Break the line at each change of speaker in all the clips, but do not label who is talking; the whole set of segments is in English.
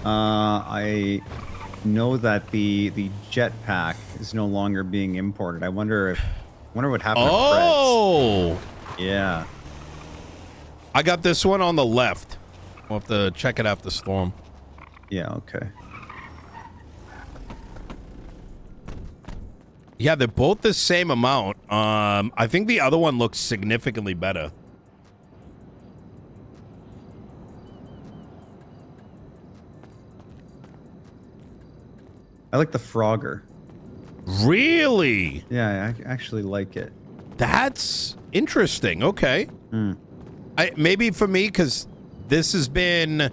I know that the jetpack is no longer being imported. I wonder what happened to
Oh!
Fred's. Yeah.
I got this one on the left. We'll have to check it out the storm.
Yeah, okay.
Yeah, they're both the same amount. I think the other one looks significantly better.
I like the Frogger.
Really?
Yeah, I actually like it.
That's interesting. Okay. Maybe for me, because this has been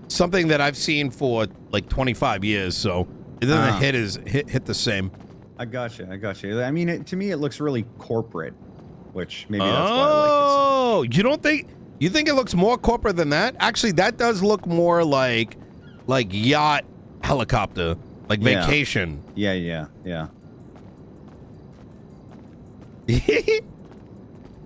something that I've seen for like 25 years, so it doesn't hit the same.
I gotcha. I mean, to me, it looks really corporate, which maybe that's why I like it.
Oh, you think it looks more corporate than that? Actually, that does look more like yacht helicopter, like vacation.
Yeah.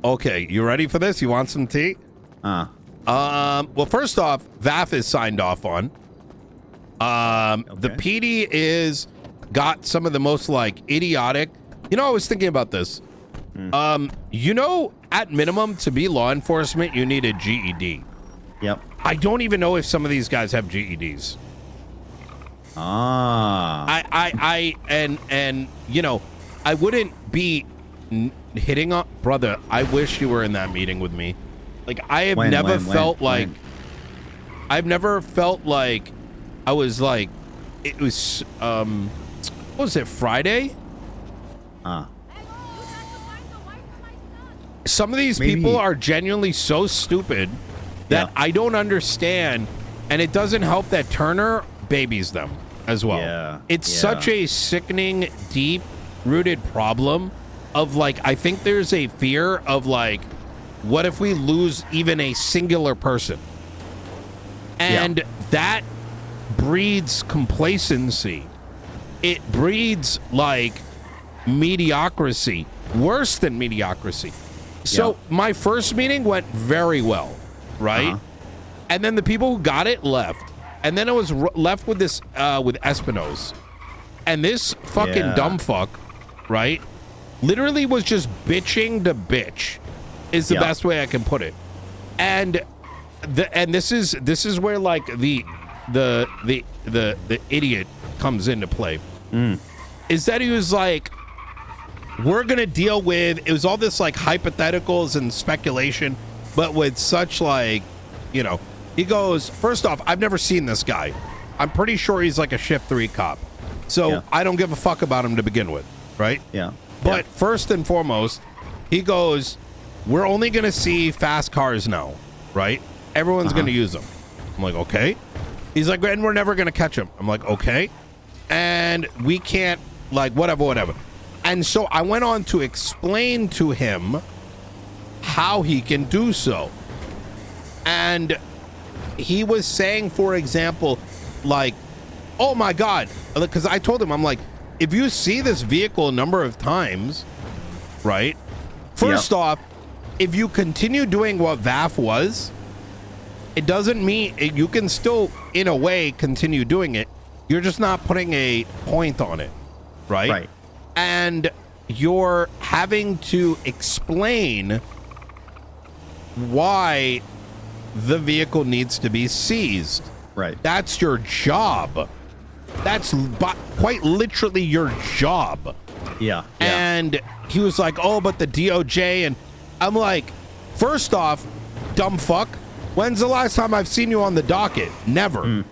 Okay, you ready for this? You want some tea? Well, first off, VAF is signed off on. The PD is got some of the most like idiotic. You know, I was thinking about this. You know, at minimum, to be law enforcement, you need a GED.
Yep.
I don't even know if some of these guys have GEDs. And you know, I wouldn't be hitting on brother. I wish you were in that meeting with me. Like I have never felt like I've never felt like I was like it was what was it, Friday? Some of these people are genuinely so stupid that I don't understand, and it doesn't help that Turner babies them as well.
Yeah.
It's such a sickening, deep-rooted problem of like, I think there's a fear of like, what if we lose even a singular person? And that breeds complacency. It breeds like mediocrity, worse than mediocrity. So my first meeting went very well, right? And then the people who got it left. And then it was left with this, with Espinosa. And this fucking dumb fuck, right? Literally was just bitching to bitch is the best way I can put it. And this is where like the idiot comes into play. Is that he was like, we're gonna deal with, it was all this like hypotheticals and speculation, but with such like, you know, he goes, first off, I've never seen this guy. I'm pretty sure he's like a shift 3 cop. So I don't give a fuck about him to begin with, right? But first and foremost, he goes, we're only gonna see fast cars now, right? Everyone's gonna use them. I'm like, okay. He's like, and we're never gonna catch him. I'm like, okay. And we can't, like, whatever. And so I went on to explain to him how he can do so. And he was saying, for example, like, oh my God, because I told him, I'm like, if you see this vehicle a number of times, right? First off, if you continue doing what VAF was, it doesn't mean you can still, in a way, continue doing it. You're just not putting a point on it, right? And you're having to explain why the vehicle needs to be seized. That's your job. That's quite literally your job. And he was like, oh, but the DOJ. And I'm like, first off, dumb fuck, when's the last time I've seen you on the docket? Never.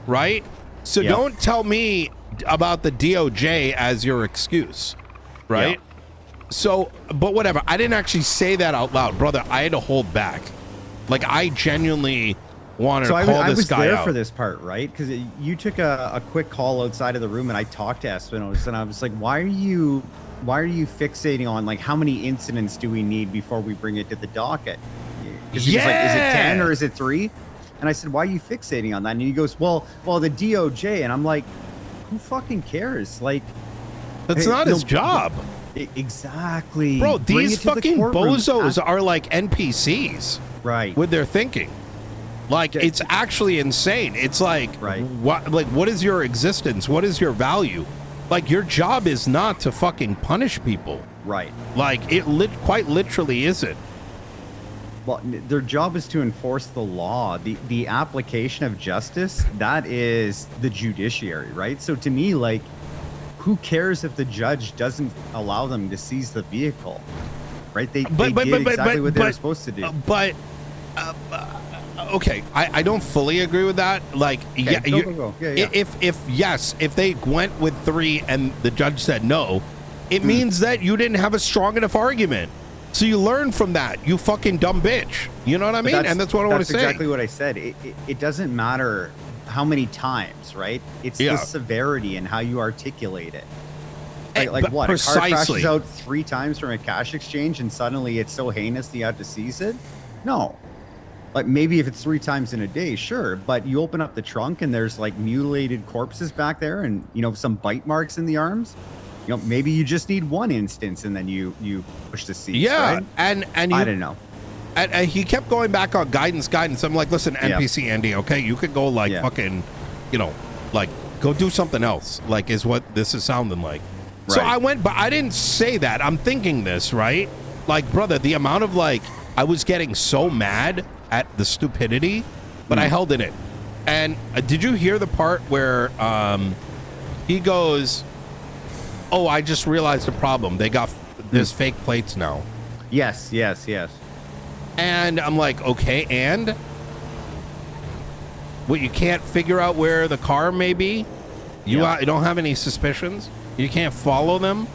Right? So don't tell me about the DOJ as your excuse, right? So, but whatever. I didn't actually say that out loud, brother. I had to hold back. Like, I genuinely wanted to call this guy out.
I was there for this part, right? Because you took a quick call outside of the room, and I talked to Espinosa, and I was like, why are you fixating on, like, how many incidents do we need before we bring it to the docket? Because he was like, is it 10 or is it 3? And I said, why are you fixating on that? And he goes, well, the DOJ. And I'm like, who fucking cares? Like,
that's not his job.
Exactly.
Bro, these fucking bozos are like NPCs.
Right.
With their thinking. Like, it's actually insane. It's like, what is your existence? What is your value? Like, your job is not to fucking punish people.
Right.
Like, it quite literally isn't.
Well, their job is to enforce the law. The application of justice, that is the judiciary, right? So to me, like, who cares if the judge doesn't allow them to seize the vehicle, right? They did exactly what they were supposed to do.
Okay, I don't fully agree with that. Like,
okay, go. Yeah.
If they went with 3 and the judge said no, it means that you didn't have a strong enough argument. So you learn from that, you fucking dumb bitch. You know what I mean? And that's what I want to say.
That's exactly what I said. It doesn't matter how many times, right? It's the severity and how you articulate it. Like what?
Precisely.
A car crashes out 3 times from a cash exchange and suddenly it's so heinous that you have to seize it? No. Like, maybe if it's 3 times in a day, sure. But you open up the trunk and there's like mutilated corpses back there and, you know, some bite marks in the arms. You know, maybe you just need 1 instance and then you push the seize.
Yeah.
Right?
And
I don't know.
And he kept going back on guidance. I'm like, listen, NPC Andy, okay, you could go like fucking, you know, like go do something else, like is what this is sounding like. Right. So I went, but I didn't say that. I'm thinking this, right? Like, brother, the amount of like, I was getting so mad at the stupidity, but I held in it. And did you hear the part where he goes, oh, I just realized the problem. They got, there's fake plates now.
Yes.
And I'm like, okay, and what, you can't figure out where the car may be? You don't have any suspicions? You can't follow them,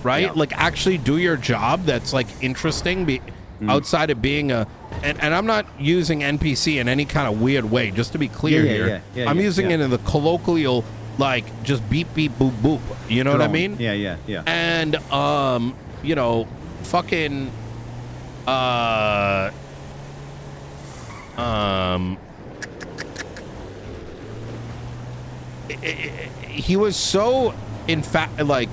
right? Yeah. Like, actually do your job that's like interesting, outside of being a, and I'm not using NPC in any kind of weird way, just to be clear here. I'm using it in the colloquial, like, just beep, beep, boop, boop. You know what I mean?
Yeah.
And, you know, fucking, he was so, in fact, like,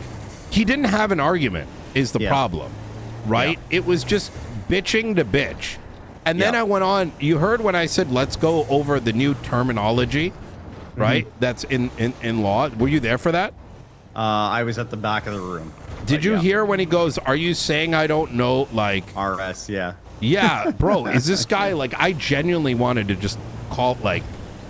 he didn't have an argument is the problem, right? It was just bitching to bitch. And then I went on, you heard when I said, let's go over the new terminology, right? That's in law. Were you there for that?
I was at the back of the room.
Did you hear when he goes, are you saying I don't know, like...
RS,
Yeah, bro, is this guy, like, I genuinely wanted to just call, like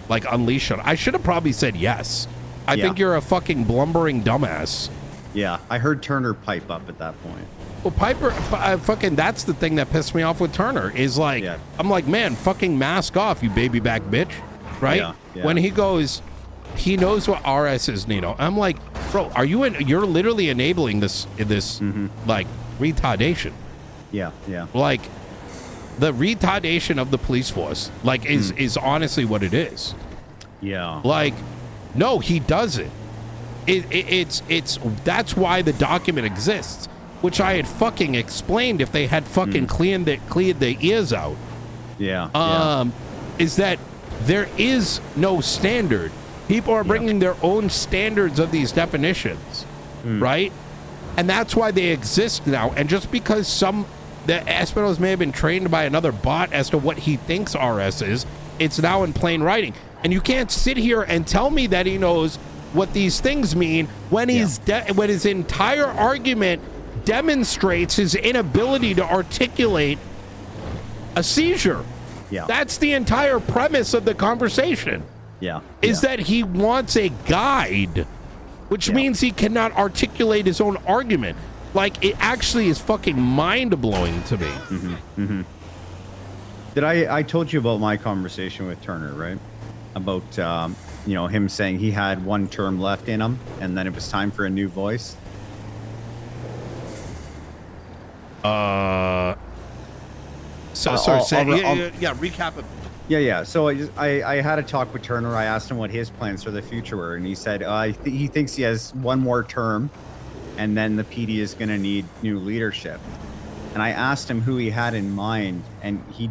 unleash him. I should have probably said yes. I think you're a fucking blumbering dumbass.
Yeah, I heard Turner pipe up at that point.
Well, Piper, fucking, that's the thing that pissed me off with Turner, is like, I'm like, man, fucking mask off, you baby back bitch, right? Yeah. When he goes, he knows what RS is, Nino. I'm like, bro, are you you're literally enabling this like retardation.
Yeah.
Like, the retardation of the police force, like, is honestly what it is.
Yeah.
Like, no, he doesn't. It's that's why the document exists, which I had fucking explained if they had fucking cleared their ears out.
Yeah.
Is that there is no standard. People are bringing their own standards of these definitions, right? And that's why they exist now. And just because the Espino's may have been trained by another bot as to what he thinks RS is, it's now in plain writing. And you can't sit here and tell me that he knows what these things mean when when his entire argument demonstrates his inability to articulate a seizure.
Yeah.
That's the entire premise of the conversation.
Yeah.
Is that he wants a guide, which means he cannot articulate his own argument. Like, it actually is fucking mind-blowing to me.
Did I told you about my conversation with Turner, right? About, you know, him saying he had 1 term left in him, and then it was time for a new voice.
Sorry, recap it.
Yeah. So I had a talk with Turner. I asked him what his plans for the future were, and he said he thinks he has 1 more term, and then the PD is going to need new leadership. And I asked him who he had in mind, and he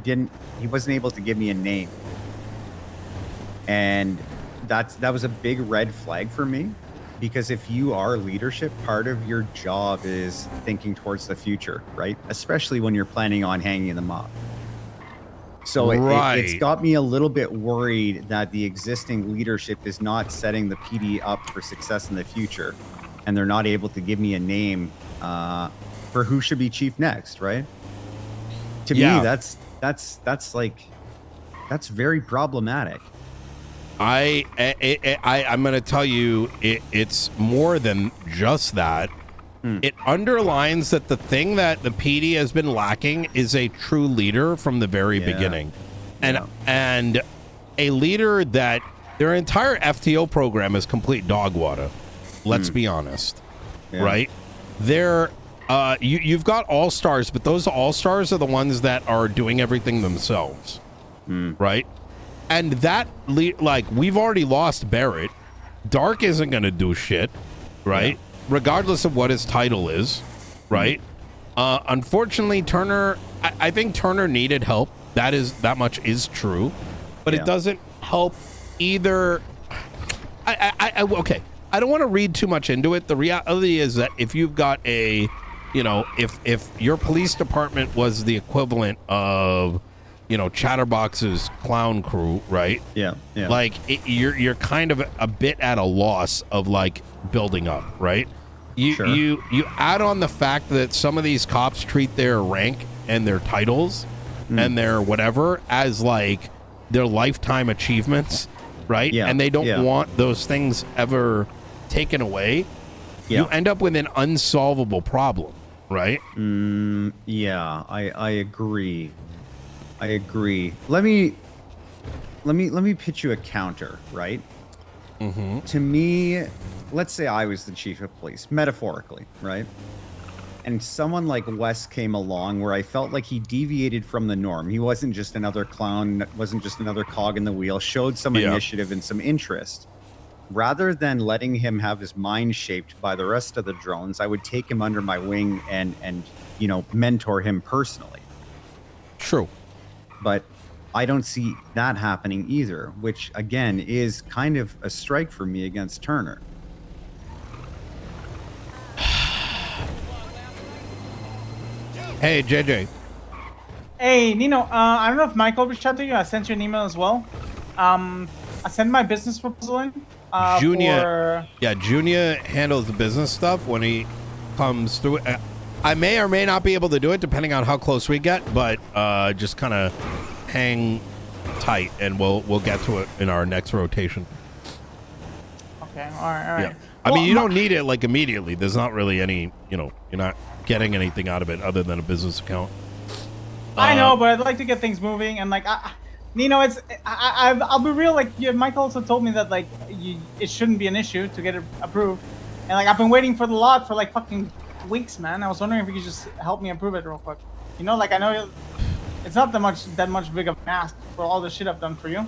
wasn't able to give me a name. And that was a big red flag for me, because if you are leadership, part of your job is thinking towards the future, right? Especially when you're planning on hanging them up. So
Right.
it's got me a little bit worried that the existing leadership is not setting the PD up for success in the future, and they're not able to give me a name for who should be chief next, right? To me, that's very problematic.
I'm going to tell you, it's more than just that. It underlines that the thing that the PD has been lacking is a true leader from the very beginning, and a leader that their entire FTO program is complete dog water. Let's be honest, right? You've got all-stars, but those all-stars are the ones that are doing everything themselves, right? And that, like, we've already lost Barrett. Dark isn't going to do shit, right? Regardless of what his title is, right? Unfortunately, Turner, I think Turner needed help. That much is true, but it doesn't help either. Okay, I don't want to read too much into it. The reality is that if you've got a, if your police department was the equivalent of, Chatterbox's clown crew, right?
Yeah.
Like you're kind of a bit at a loss of like building up, right? You add on the fact that some of these cops treat their rank and their titles and their whatever as like their lifetime achievements, right? And they don't want those things ever taken away. You end up with an unsolvable problem, right?
Yeah, I agree. Let me pitch you a counter, right? To me, let's say I was the chief of police, metaphorically, right? And someone like Wes came along where I felt like he deviated from the norm. He wasn't just another clown, wasn't just another cog in the wheel, showed some initiative and some interest. Rather than letting him have his mind shaped by the rest of the drones, I would take him under my wing and mentor him personally.
True.
But I don't see that happening either, which again is kind of a strike for me against Turner.
Hey, JJ.
Hey, Nino. I don't know if Michael reached out to you. I sent you an email as well. I sent my business proposal in.
Junior handles the business stuff when he comes through. I may or may not be able to do it depending on how close we get, but just kind of hang tight and we'll get to it in our next rotation.
Okay, all right.
Yeah. I mean, you don't need it like immediately. There's not really any, you're not getting anything out of it other than a business account.
I know, but I'd like to get things moving and like, Nino, I'll be real. Like, Mike also told me that like it shouldn't be an issue to get it approved, and like I've been waiting for the lot for like fucking weeks, man. I was wondering if you could just help me approve it real quick. Like I know it's not that much big of an ask for all the shit I've done for you.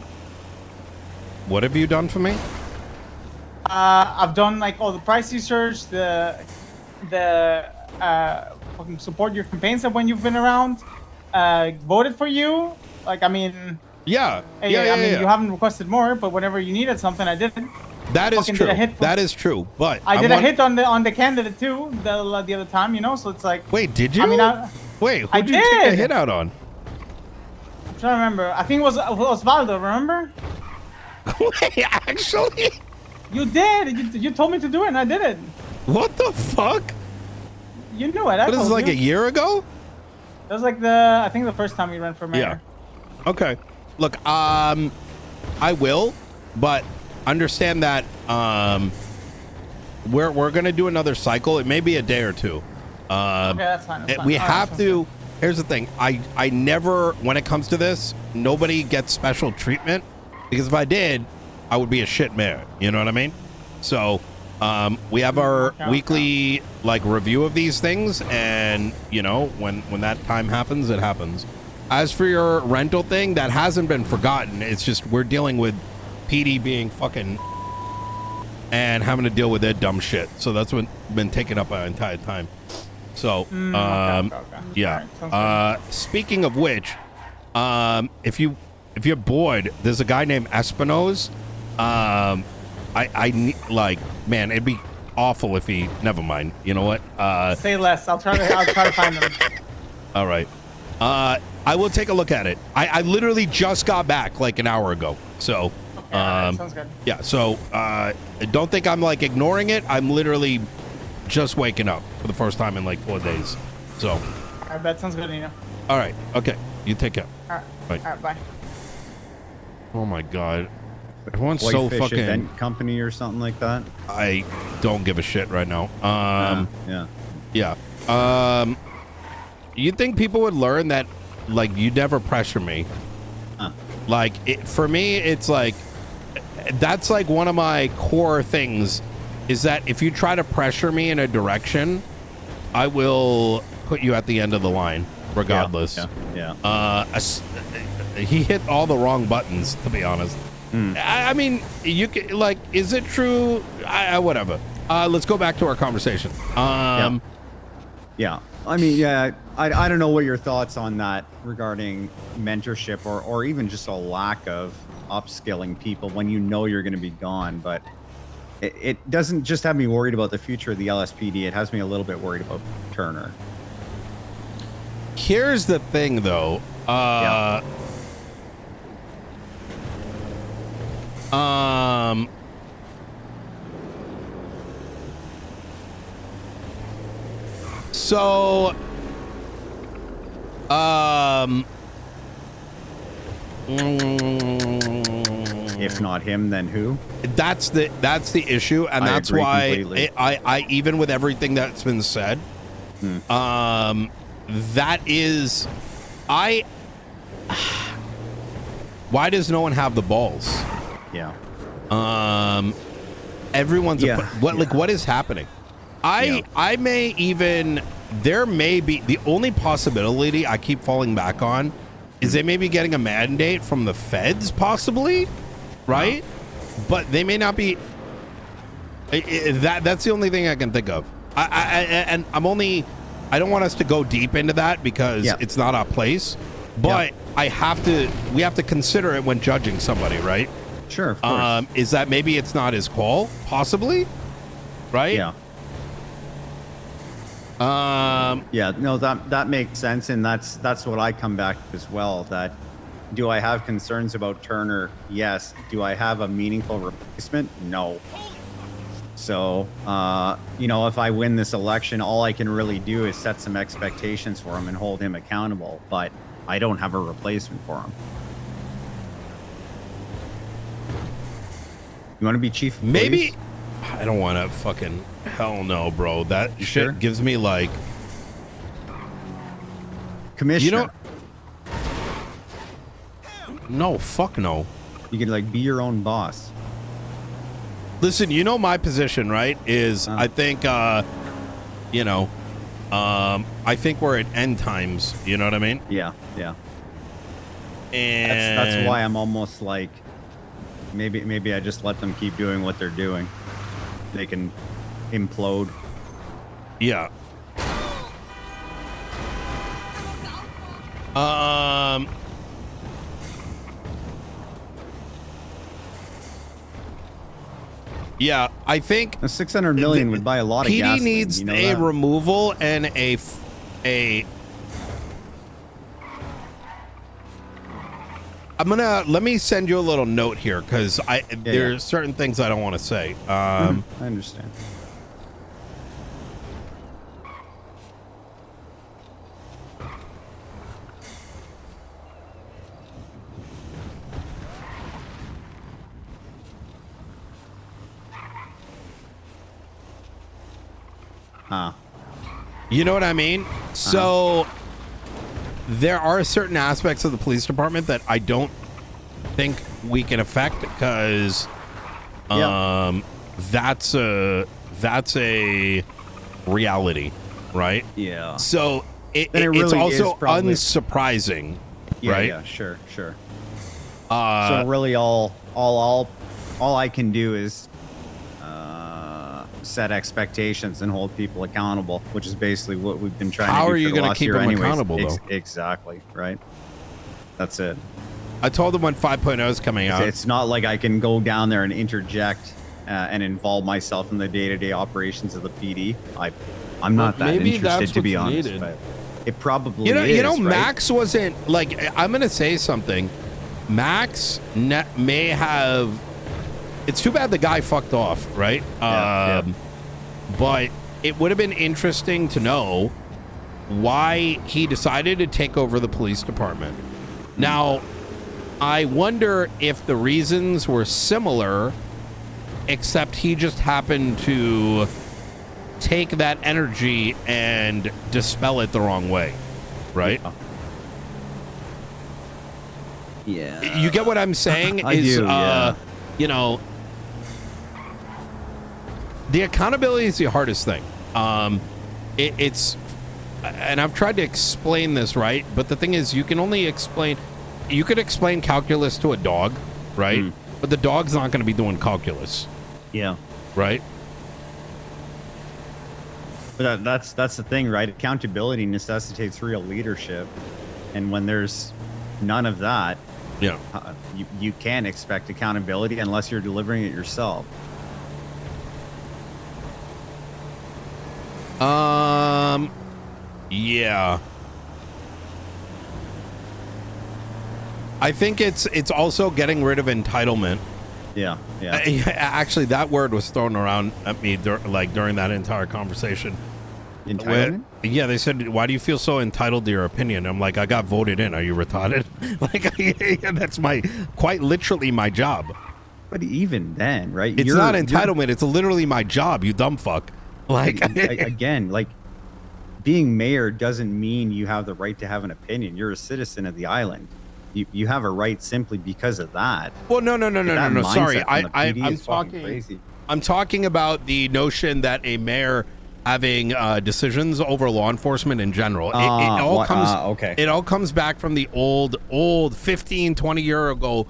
What have you done for me?
I've done like all the price research, the fucking support your campaigns that when you've been around, voted for you. Like, I mean,
you
haven't requested more, but whenever you needed something, I did.
That is true. That is true. But
I did a hit on the candidate too the other time, so it's like.
Wait, did you?
I mean,
wait, who did you take a hit out on?
I'm trying to remember. I think it was Osvaldo. Remember?
Wait, actually?
You did. You told me to do it, and I did it.
What the fuck?
You knew it.
What is this, like a year ago?
That was like I think the first time you ran for mayor.
Yeah. Okay. Look, I will, but understand that we're gonna do another cycle. It may be a day or two.
Okay, that's fine.
We have to. Here's the thing. I never, when it comes to this, nobody gets special treatment because if I did, I would be a shit mayor. You know what I mean? So we have our weekly like review of these things, and when that time happens, it happens. As for your rental thing, that hasn't been forgotten. It's just we're dealing with PD being fucking and having to deal with their dumb shit. So that's what's been taking up our entire time. So yeah. Speaking of which, if you're bored, there's a guy named Espinoz. I like, man, it'd be awful if he. Never mind. You know what?
Say less. I'll try to find them.
All right. I will take a look at it. I literally just got back like an hour ago. So,
sounds good.
yeah. So, don't think I'm like ignoring it. I'm literally just waking up for the first time in like 4 days. So,
All right, that sounds good, Nino.
all right. Okay. You take care.
All right.
Bye.
All right, bye.
Oh my God. Everyone's so
Whitefish
fucking.
Event Company or something like that.
I don't give a shit right now.
Yeah.
Yeah. You think people would learn that, like, you never pressure me? Like, for me, it's like, that's like one of my core things is that if you try to pressure me in a direction, I will put you at the end of the line, regardless.
Yeah.
He hit all the wrong buttons, to be honest. I mean, you can, like, is it true? Whatever. Let's go back to our conversation.
Yeah. I mean, yeah, I don't know what your thoughts on that regarding mentorship or even just a lack of upskilling people when you know you're going to be gone. But it doesn't just have me worried about the future of the LSPD. It has me a little bit worried about Turner.
Here's the thing, though. So,
if not him, then who?
That's the issue, and that's why I even with everything that's been said, that is, why does no one have the balls?
Yeah.
Everyone's what is happening? I may even, there may be, the only possibility I keep falling back on is they may be getting a mandate from the feds, possibly, right? But they may not be. That's the only thing I can think of. I don't want us to go deep into that because it's not our place. But we have to consider it when judging somebody, right?
Sure, of course.
Is that maybe it's not his call, possibly, right?
Yeah. No, that makes sense, and that's what I come back to as well. That, do I have concerns about Turner? Yes. Do I have a meaningful replacement? No. So, if I win this election, all I can really do is set some expectations for him and hold him accountable. But I don't have a replacement for him. You want to be chief of police?
Maybe. I don't want to fucking, hell no, bro. That shit gives me like,
commissioner.
No, fuck no.
You can like be your own boss.
Listen, my position, right? Is I think, I think we're at end times. You know what I mean?
Yeah.
And
that's why I'm almost like, maybe I just let them keep doing what they're doing. They can implode.
Yeah. Yeah, I think
a 600 million would buy a lot of gasoline.
PD needs a removal and a. Let me send you a little note here because there's certain things I don't want to say.
I understand.
You know what I mean? So there are certain aspects of the police department that I don't think we can affect because that's a reality, right?
Yeah.
So it's
really
also
probably
unsurprising, right?
Yeah, sure. So really all I can do is set expectations and hold people accountable, which is basically what we've been trying to do.
How are you
going to
keep them accountable, though?
Exactly, right? That's it.
I told them when 5.0 is coming out.
It's not like I can go down there and interject and involve myself in the day-to-day operations of the PD. I'm not that interested, to be honest. But It probably
you know,
is, right?
Max wasn't like. I'm gonna say something. Max may have. It's too bad the guy fucked off, right?
Yeah.
But it would have been interesting to know why he decided to take over the police department. Now, I wonder if the reasons were similar, except he just happened to take that energy and dispel it the wrong way, right?
Yeah.
You get what I'm saying?
I do, yeah.
You know, the accountability is the hardest thing. It's, and I've tried to explain this, right? But the thing is, you could explain calculus to a dog, right? But the dog's not going to be doing calculus.
Yeah.
Right?
But that's the thing, right? Accountability necessitates real leadership, and when there's none of that,
yeah,
you can't expect accountability unless you're delivering it yourself.
Yeah. I think it's also getting rid of entitlement.
Yeah.
Actually, that word was thrown around at me during that entire conversation.
Entitlement?
Yeah, they said, "Why do you feel so entitled to your opinion?" I'm like, "I got voted in. Are you retarded?" That's quite literally my job.
But even then, right?
It's not entitlement. It's literally my job. You dumb fuck.
Again, being mayor doesn't mean you have the right to have an opinion. You're a citizen of the island. You have a right simply because of that.
Well, no. Sorry, I'm talking about the notion that a mayor having decisions over law enforcement in general. It all comes back from the old 15, 20 year ago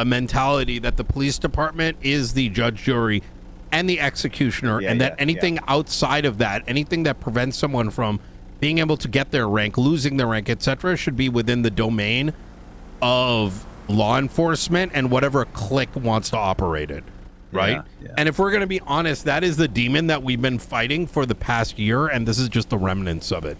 mentality that the police department is the judge, jury, and the executioner, and that anything outside of that, anything that prevents someone from being able to get their rank, losing their rank, etc., should be within the domain of law enforcement and whatever clique wants to operate it, right?
Yeah.
And if we're going to be honest, that is the demon that we've been fighting for the past year, and this is just the remnants of it.